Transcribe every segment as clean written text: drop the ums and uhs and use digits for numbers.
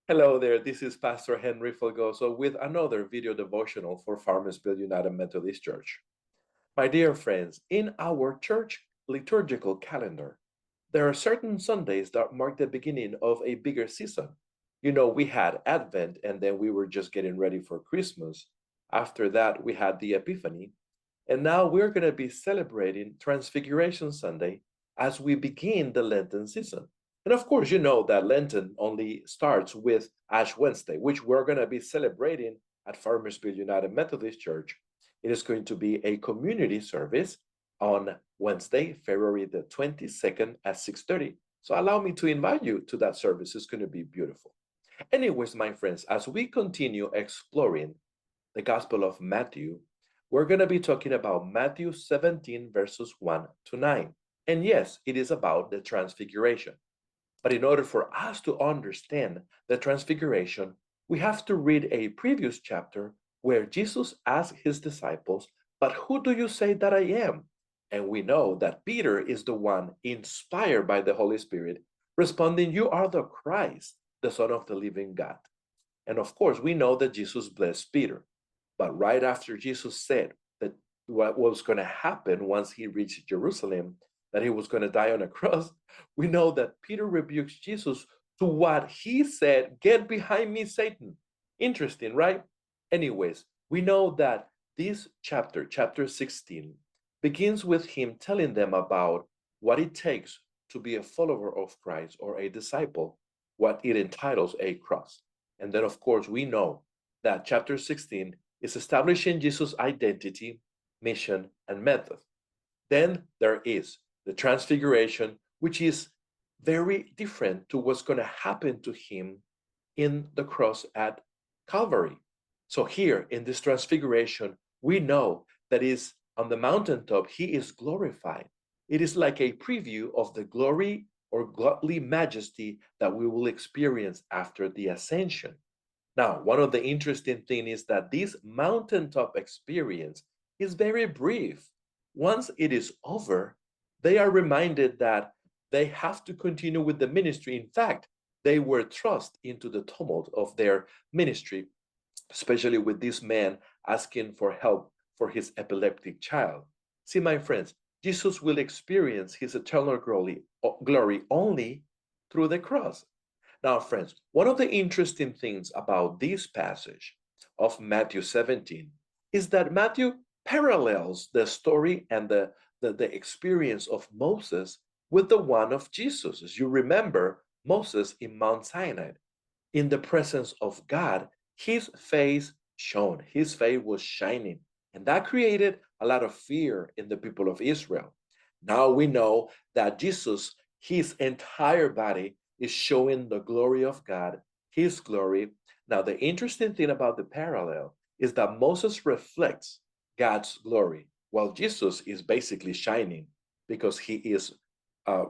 Hello there, this is Pastor Henry Folgoso with another video devotional for Farmersville United Methodist Church. My dear friends, in our church liturgical calendar, there are certain Sundays that mark the beginning of a bigger season. We had Advent and then we were just getting ready for Christmas. After that, we had the Epiphany. And now we're going to be celebrating Transfiguration Sunday as we begin the Lenten season. And of course, you know that Lenten only starts with Ash Wednesday, which we're going to be celebrating at Farmersville United Methodist Church. It is going to be a community service on Wednesday, February the 22nd at 6:30. So allow me to invite you to that service. It's going to be beautiful. Anyways, my friends, as we continue exploring the Gospel of Matthew, we're going to be talking about Matthew 17, verses 1 to 9. And yes, it is about the Transfiguration. But in order for us to understand the Transfiguration, we have to read a previous chapter where Jesus asked his disciples, "But who do you say that I am?" And we know that Peter is the one inspired by the Holy Spirit, responding, "You are the Christ, the Son of the living God." And of course, we know that Jesus blessed Peter. But right after Jesus said that what was going to happen once he reached Jerusalem, that he was going to die on a cross, we know that Peter rebukes Jesus to what he said, "Get behind me, Satan." Interesting, right? Anyways, we know that this chapter, chapter 16, begins with him telling them about what it takes to be a follower of Christ or a disciple, what it entitles a cross. And then, of course, we know that chapter 16 is establishing Jesus' identity, mission, and method. Then there is the transfiguration, which is very different to what's going to happen to him in the cross at Calvary. So here in this transfiguration, we know that is on the mountaintop, he is glorified. It is like a preview of the glory or godly majesty that we will experience after the ascension. Now, one of the interesting things is that this mountaintop experience is very brief. Once it is over, they are reminded that they have to continue with the ministry. In fact, they were thrust into the tumult of their ministry, especially with this man asking for help for his epileptic child. See, my friends, Jesus will experience his eternal glory only through the cross. Now, friends, one of the interesting things about this passage of Matthew 17 is that Matthew parallels the story and the experience of Moses with the one of Jesus. As you remember, Moses in Mount Sinai, in the presence of God, his face shone, his face was shining, and that created a lot of fear in the people of Israel. Now we know that Jesus, his entire body, is showing the glory of God, his glory. Now, the interesting thing about the parallel is that Moses reflects God's glory, while Jesus is basically shining because he is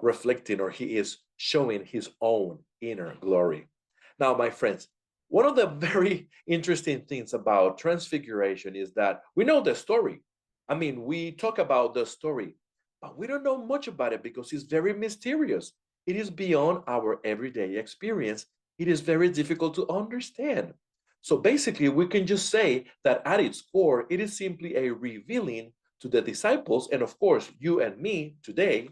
reflecting or he is showing his own inner glory. Now, my friends, one of the very interesting things about transfiguration is that we know the story. I mean, we talk about the story, but we don't know much about it because it's very mysterious. It is beyond our everyday experience. It is very difficult to understand. So basically, we can just say that at its core, it is simply a revealing to the disciples, and of course, you and me today,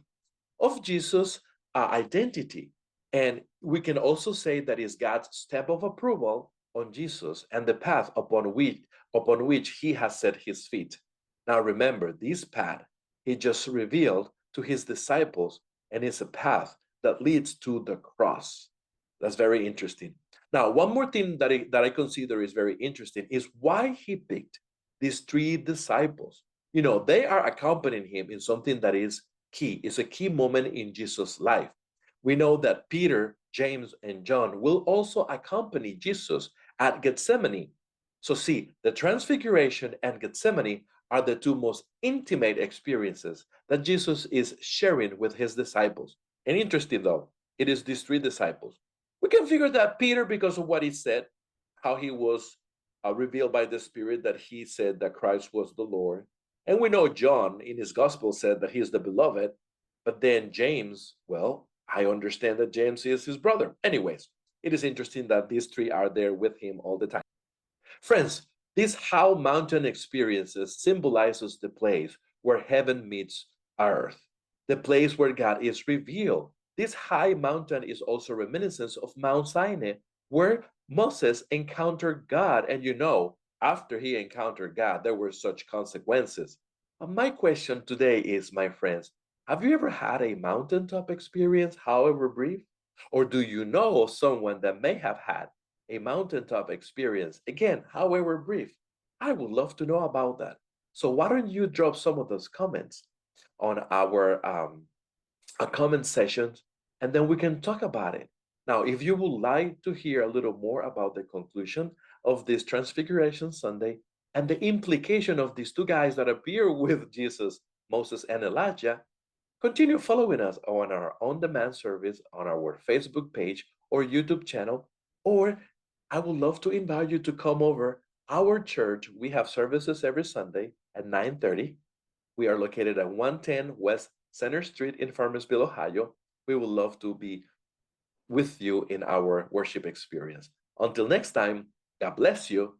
of Jesus' identity. And we can also say that is God's stamp of approval on Jesus and the path upon which he has set his feet. Now remember, this path he just revealed to his disciples, and it's a path that leads to the cross. That's very interesting. Now, one more thing that I consider is very interesting is why he picked these three disciples. They are accompanying him in something that is key. It's a key moment in Jesus' life. We know that Peter, James, and John will also accompany Jesus at Gethsemane. So see, the Transfiguration and Gethsemane are the two most intimate experiences that Jesus is sharing with his disciples. And interesting though, it is these three disciples. We can figure that Peter, because of what he said, how he was revealed by the Spirit, that he said that Christ was the Lord. And we know John in his gospel said that he is the beloved. But then James, well, I understand that James is his brother. Anyways, It is interesting that these three are there with him all the time. Friends, this how mountain experiences symbolizes the place where heaven meets earth, the place where God is revealed. This high mountain is also reminiscence of Mount Sinai, where Moses encountered God. And you know, after he encountered God, there were such consequences. My question today is, my friends, have you ever had a mountaintop experience, however brief? Or do you know of someone that may have had a mountaintop experience, again, however brief? I would love to know about that. So why don't you drop some of those comments on our comment sessions, and then we can talk about it. Now, if you would like to hear a little more about the conclusion of this Transfiguration Sunday and the implication of these two guys that appear with Jesus, Moses, and Elijah, continue following us on our on-demand service on our Facebook page or YouTube channel, or I would love to invite you to come over our church. We have services every Sunday at 9:30. We are located at 110 West Center Street in Farmersville, Ohio. We would love to be with you in our worship experience. Until next time, God bless you